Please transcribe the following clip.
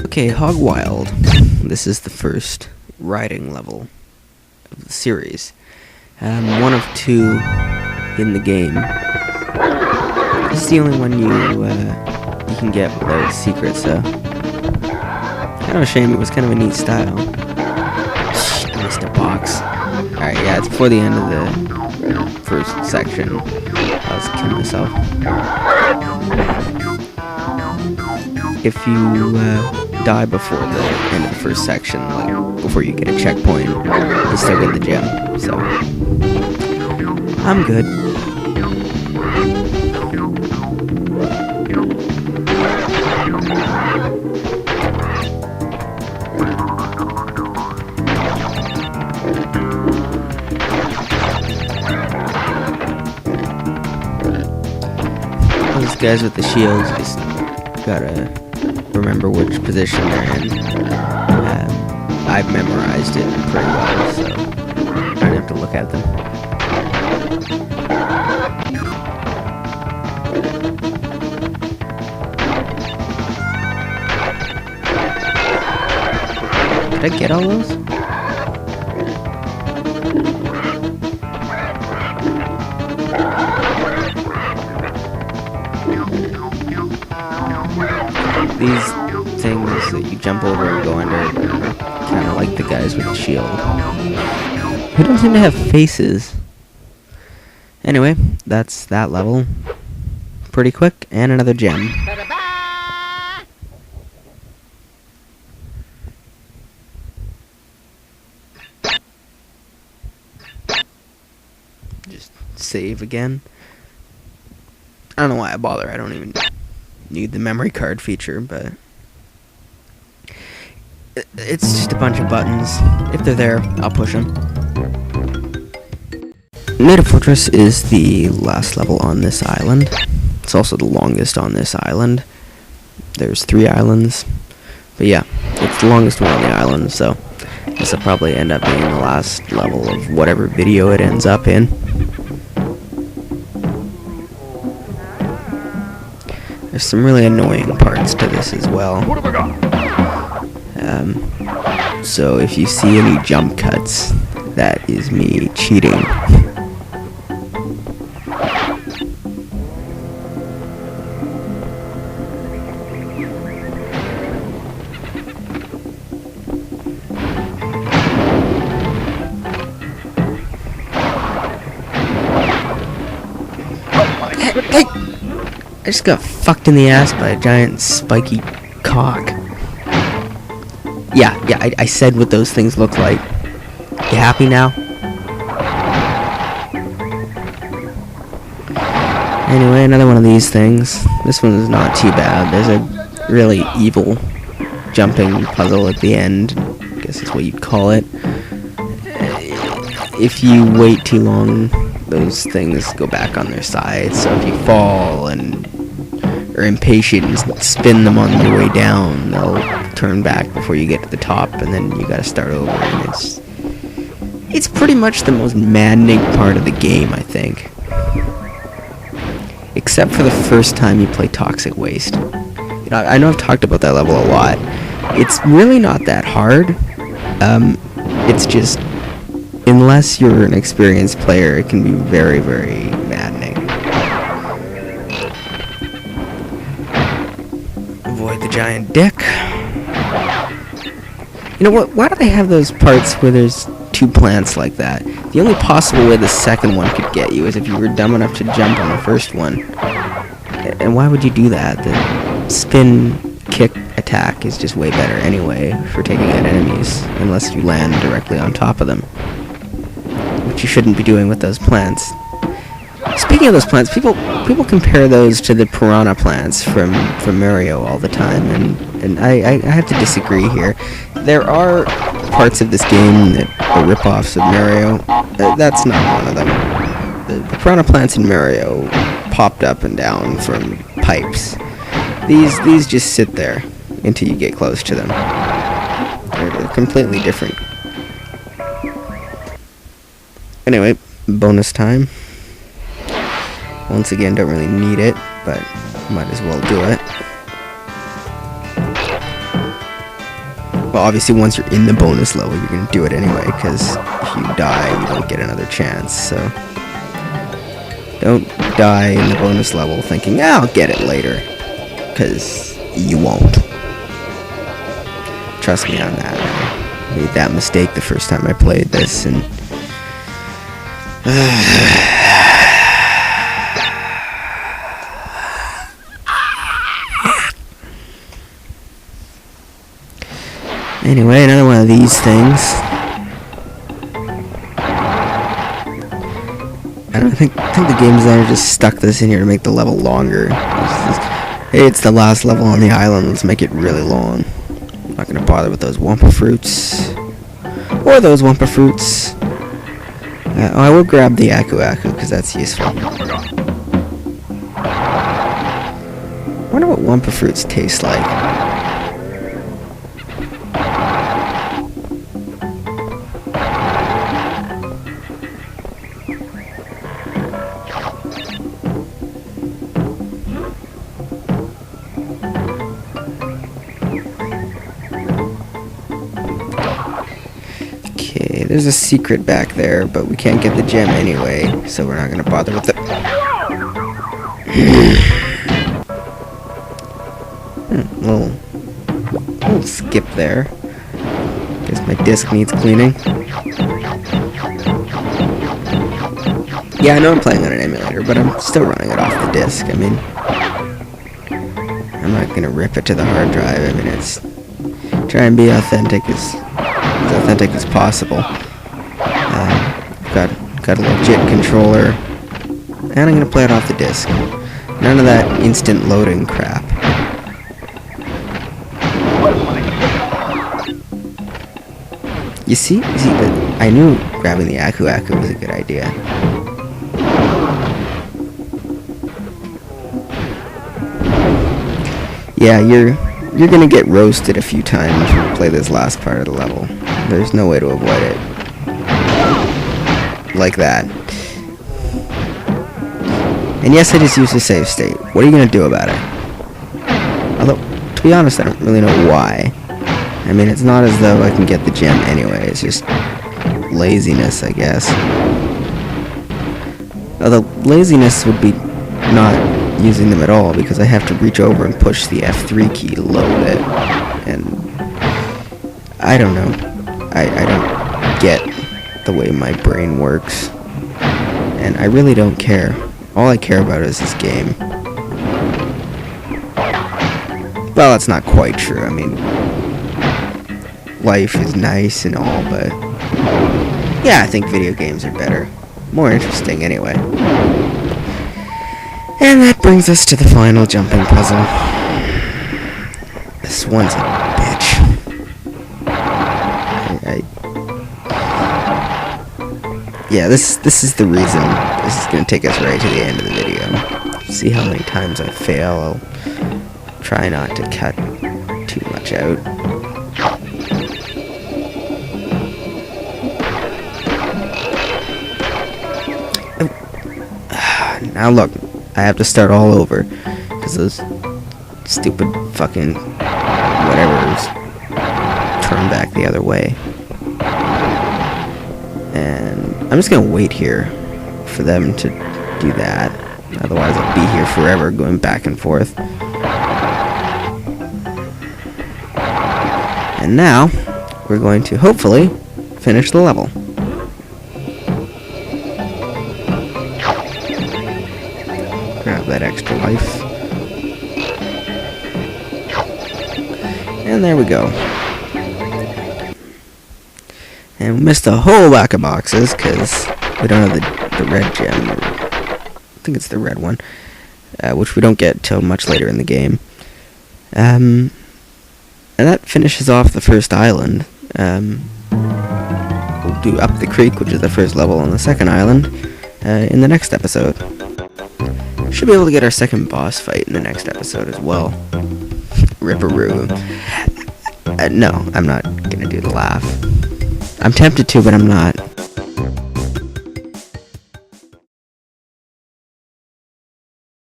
Okay, Hog Wild. This is the first riding level of the series. One of two in the game. It's the only one you can get without secrets, so kind of a shame. It was kind of a neat style. I missed a box. Alright, yeah, it's before the end of the first section. I was killing myself. If you die before the end of the first section, like before you get a checkpoint, you still get the gem. So I'm good. Those guys with the shields just gotta remember which position they're in. I've memorized it pretty well, so I don't have to look at them. Did I get all those? These things that you jump over and go under, kind of like the guys with the shield. Who don't seem to have faces. Anyway, that's that level. Pretty quick, and another gem. Just save again. I don't know why I bother. I don't even need the memory card feature, but it's just a bunch of buttons. If they're there, I'll push them. Native Fortress is the last level on this island. It's also the longest on this island. There's 3 islands, but yeah, it's the longest one on the island, so this will probably end up being the last level of whatever video it ends up in. There's some really annoying parts to this as well. So if you see any jump cuts, that is me cheating. Hey! I just got fucked in the ass by a giant spiky cock. Yeah, I said what those things look like. You happy now? Anyway, another one of these things. This one is not too bad. There's a really evil jumping puzzle at the end. I guess that's what you'd call it. If you wait too long, those things go back on their side. So if you fall and are impatient and spin them on your way down, they'll turn back before you get to the top, and then you gotta start over. And it's pretty much the most maddening part of the game, I think. Except for the first time you play Toxic Waste. You know, I know I've talked about that level a lot. It's really not that hard. It's just, unless you're an experienced player, it can be very, very maddening. Avoid the giant dick. You know what? Why do they have those parts where there's 2 plants like that? The only possible way the second one could get you is if you were dumb enough to jump on the first one. And why would you do that? The spin kick attack is just way better anyway for taking out enemies, unless you land directly on top of them, which you shouldn't be doing with those plants. Speaking of those plants, people compare those to the piranha plants from Mario all the time, and I have to disagree here. There are parts of this game that are rip-offs of Mario. That's not one of them. The piranha plants in Mario popped up and down from pipes. These just sit there until you get close to them. They're completely different. Anyway, bonus time. Once again, don't really need it, but might as well do it. Well, obviously, once you're in the bonus level, you're gonna do it anyway, because if you die, you don't get another chance, so... Don't die in the bonus level thinking, I'll get it later, because you won't. Trust me on that. I made that mistake the first time I played this, and... Anyway, another one of these things. I think the game designer just stuck this in here to make the level longer. Hey, it's the last level on the island, let's make it really long. I'm not gonna bother with those Wumpa fruits. Or those Wumpa fruits. I will grab the Aku Aku, because that's useful. I wonder what Wumpa fruits taste like. There's a secret back there, but we can't get the gem anyway, so we're not gonna bother with it. little skip there. Guess my disc needs cleaning. Yeah, I know I'm playing on an emulator, but I'm still running it off the disc. I mean, I'm not gonna rip it to the hard drive. I mean, it's try and be authentic as possible. Got a legit controller, and I'm gonna play it off the disc. None of that instant loading crap. You see, I knew grabbing the Aku Aku was a good idea. Yeah, you're gonna get roasted a few times when you play this last part of the level. There's no way to avoid it. Like that. And yes, I just used a save state. What are you gonna do about it? Although, to be honest, I don't really know why. I mean, it's not as though I can get the gem anyway. It's just laziness, I guess. Although, laziness would be not using them at all, because I have to reach over and push the F3 key to load it. And I don't know. I don't get the way my brain works. And I really don't care. All I care about is this game. Well, that's not quite true. I mean, life is nice and all, but yeah, I think video games are better. More interesting, anyway. And that brings us to the final jumping puzzle. This one's a bitch. Yeah, this is the reason this is going to take us right to the end of the video. See how many times I fail. I'll try not to cut too much out. Now look, I have to start all over, because those stupid fucking whatevers turn back the other way. And I'm just gonna wait here for them to do that. Otherwise I'll be here forever going back and forth. And now, we're going to hopefully finish the level. Grab that extra life. And there we go. And we missed a whole whack of boxes because we don't have the red gem. I think it's the red one, which we don't get till much later in the game. And that finishes off the first island. We'll do Up the Creek, which is the first level on the second island, in the next episode. Should be able to get our second boss fight in the next episode as well. Ripperoo. No, I'm not gonna do the laugh. I'm tempted to, but I'm not.